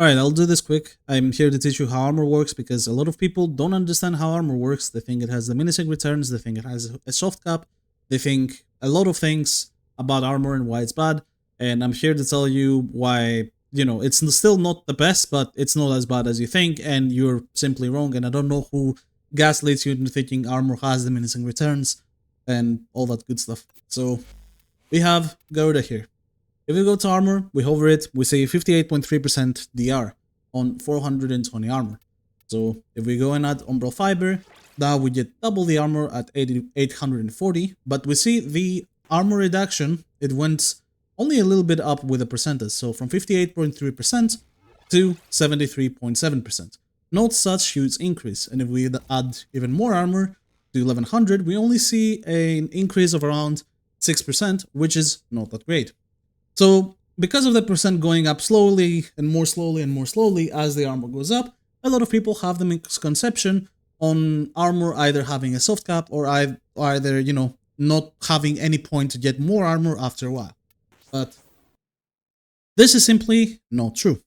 Alright, I'll do this quick. I'm here to teach you how armor works because a lot of people don't understand how armor works. They think it has diminishing returns, they think it has a soft cap, they think a lot of things about armor and why it's bad. And I'm here to tell you why, it's still not the best, but it's not as bad as you think, and you're simply wrong. And I don't know who gaslights you into thinking armor has diminishing returns and all that good stuff. So we have Garuda here. If we go to armor, we hover it, we see 58.3% DR on 420 armor. So if we go and add umbral fiber, now we get double the armor at 840, but we see the armor reduction, it went only a little bit up with the percentage, so from 58.3% to 73.7%. Not such huge increase, and if we add even more armor to 1100, we only see an increase of around 6%, which is not that great. So, because of the percent going up slowly and more slowly and more slowly as the armor goes up, a lot of people have the misconception on armor either having a soft cap or either, not having any point to get more armor after a while. But this is simply not true.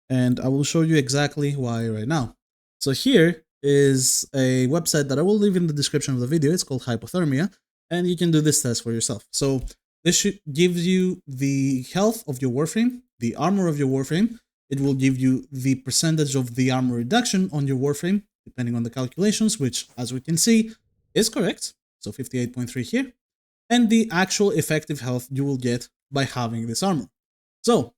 And I will show you exactly why right now. So here is a website that I will leave in the description of the video. It's called Hypothermia, and you can do this test for yourself. So this should give you the health of your Warframe, the armor of your Warframe. It will give you the percentage of the armor reduction on your Warframe, depending on the calculations, which, as we can see, is correct. So 58.3 here. And the actual effective health you will get by having this armor. So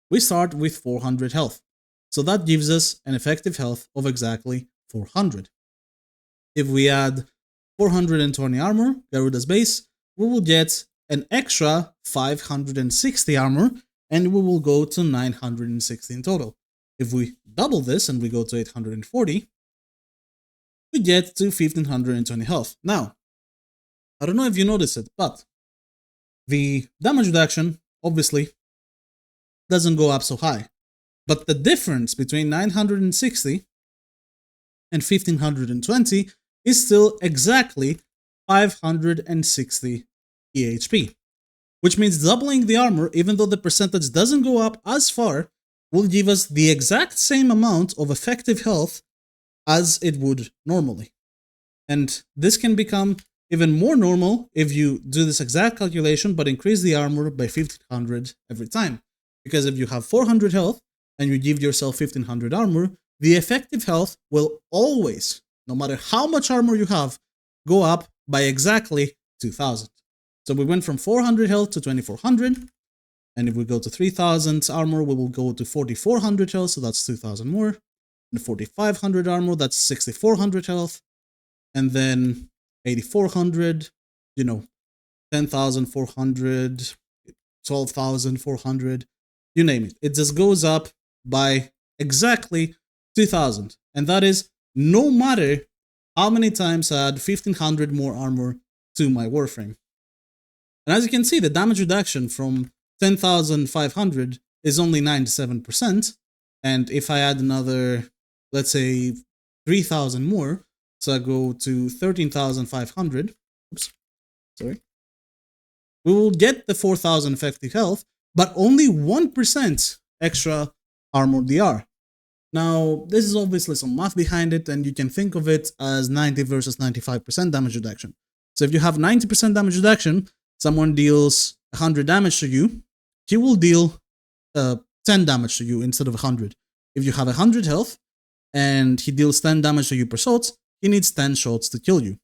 we start with 400 health. So that gives us an effective health of exactly 400. If we add 420 armor, Garuda's base, we will get an extra 560 armor, and we will go to 960 in total. If we double this and we go to 840, we get to 1520 health. Now, I don't know if you noticed it, but the damage reduction obviously doesn't go up so high. But the difference between 960 and 1520 is still exactly 560 EHP, which means doubling the armor, even though the percentage doesn't go up as far, will give us the exact same amount of effective health as it would normally. And this can become even more normal if you do this exact calculation but increase the armor by 1500 every time. Because if you have 400 health and you give yourself 1500 armor, the effective health will always, no matter how much armor you have, go up by exactly 2000. So we went from 400 health to 2400, and if we go to 3000 armor, we will go to 4400 health, so that's 2000 more, and 4500 armor, that's 6400 health, and then 8400, 10,400, 12,400, you name it. It just goes up by exactly 2000, and that is no matter how many times I add 1500 more armor to my Warframe. And as you can see, the damage reduction from 10,500 is only 97%. And if I add another, let's say, 3,000 more, so I go to 13,500, we will get the 4,000 effective health, but only 1% extra armor DR. Now, this is obviously some math behind it, and you can think of it as 90 versus 95% damage reduction. So if you have 90% damage reduction, someone deals 100 damage to you, he will deal 10 damage to you instead of 100. If you have 100 health and he deals 10 damage to you per shot, he needs 10 shots to kill you.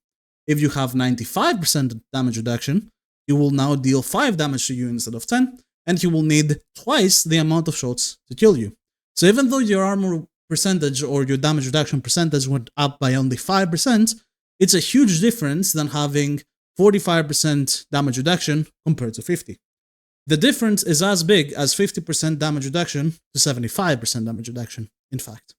If you have 95% damage reduction, he will now deal 5 damage to you instead of 10, and he will need twice the amount of shots to kill you. So even though your armor percentage or your damage reduction percentage went up by only 5%, it's a huge difference than having 45% damage reduction compared to 50. The difference is as big as 50% damage reduction to 75% damage reduction, in fact.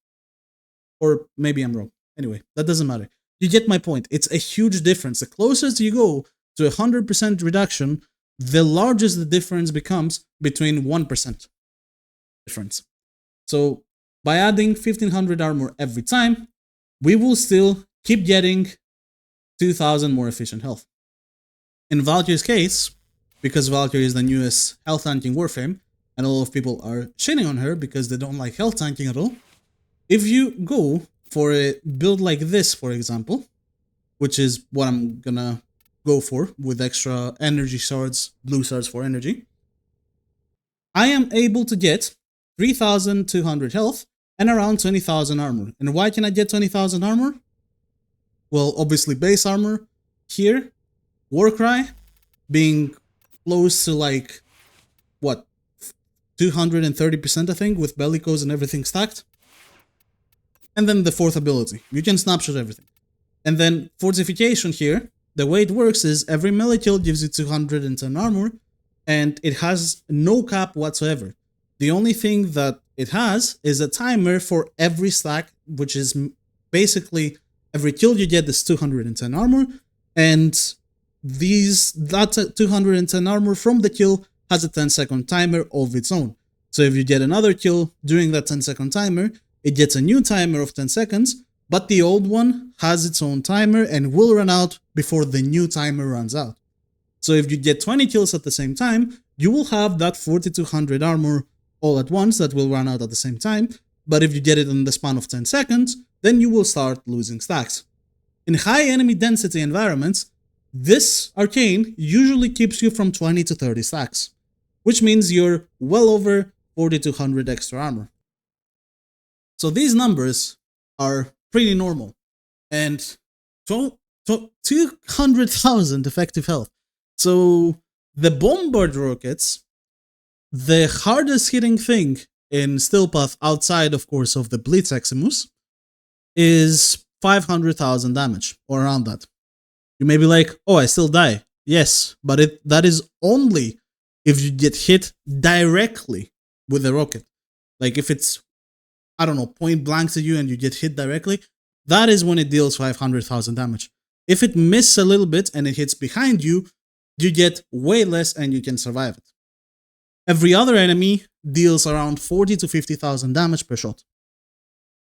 Or maybe I'm wrong. Anyway, that doesn't matter. You get my point. It's a huge difference. The closest you go to 100% reduction, the larger the difference becomes between 1% difference. So by adding 1500 armor every time, we will still keep getting 2000 more efficient health. In Valkyr's case, because Valkyr is the newest health tanking Warframe, and a lot of people are shitting on her because they don't like health tanking at all. If you go for a build like this, for example, which is what I'm gonna go for with extra energy shards, blue shards for energy, I am able to get 3,200 health and around 20,000 armor. And why can I get 20,000 armor? Well, obviously base armor here, Warcry being close to like, what, 230% I think, with bellicose and everything stacked. And then the fourth ability, you can snapshot everything. And then fortification here, the way it works is every melee kill gives you 210 armor, and it has no cap whatsoever. The only thing that it has is a timer for every stack, which is basically every kill you get is 210 armor, and that 210 armor from the kill has a 10-second timer of its own. So if you get another kill during that 10-second timer, it gets a new timer of 10 seconds, but the old one has its own timer and will run out before the new timer runs out. So if you get 20 kills at the same time, you will have that 4200 armor all at once that will run out at the same time, but if you get it in the span of 10 seconds, then you will start losing stacks. In high enemy density environments, this arcane usually keeps you from 20 to 30 stacks, which means you're well over 4200 extra armor. So these numbers are pretty normal, and 200,000 effective health. So the bombard rockets, the hardest hitting thing in Stillpath outside, of course, of the Blitz Eximus, is 500,000 damage, or around that. You may be like, oh, I still die. Yes, but that is only if you get hit directly with the rocket. Like if it's, I don't know, point blank to you and you get hit directly, that is when it deals 500,000 damage. If it misses a little bit and it hits behind you, you get way less and you can survive it. Every other enemy deals around 40 to 50,000 damage per shot.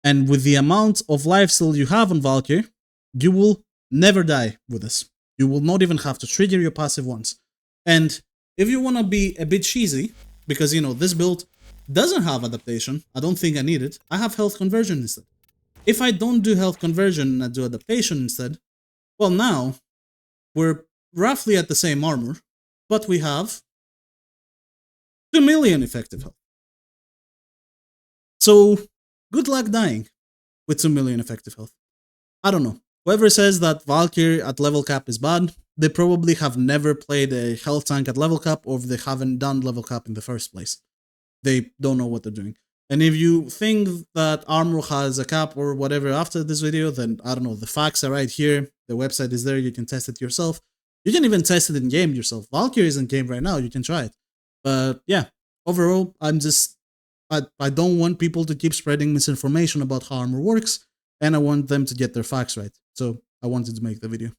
And with the amount of lifesteal you have on Valkyr, you will never die with this. You will not even have to trigger your passive once. And if you want to be a bit cheesy, because, you know, this build doesn't have adaptation, I don't think I need it, I have health conversion instead. If I don't do health conversion and I do adaptation instead, well, now we're roughly at the same armor, but we have 2 million effective health. So good luck dying with 2 million effective health. I don't know. Whoever says that Valkyr at level cap is bad, they probably have never played a health tank at level cap, or they haven't done level cap in the first place. They don't know what they're doing. And if you think that armor has a cap or whatever after this video, then I don't know, the facts are right here. The website is there, you can test it yourself. You can even test it in game yourself. Valkyr is in game right now, you can try it. But yeah, overall, I don't want people to keep spreading misinformation about how armor works, and I want them to get their facts right. So I wanted to make the video.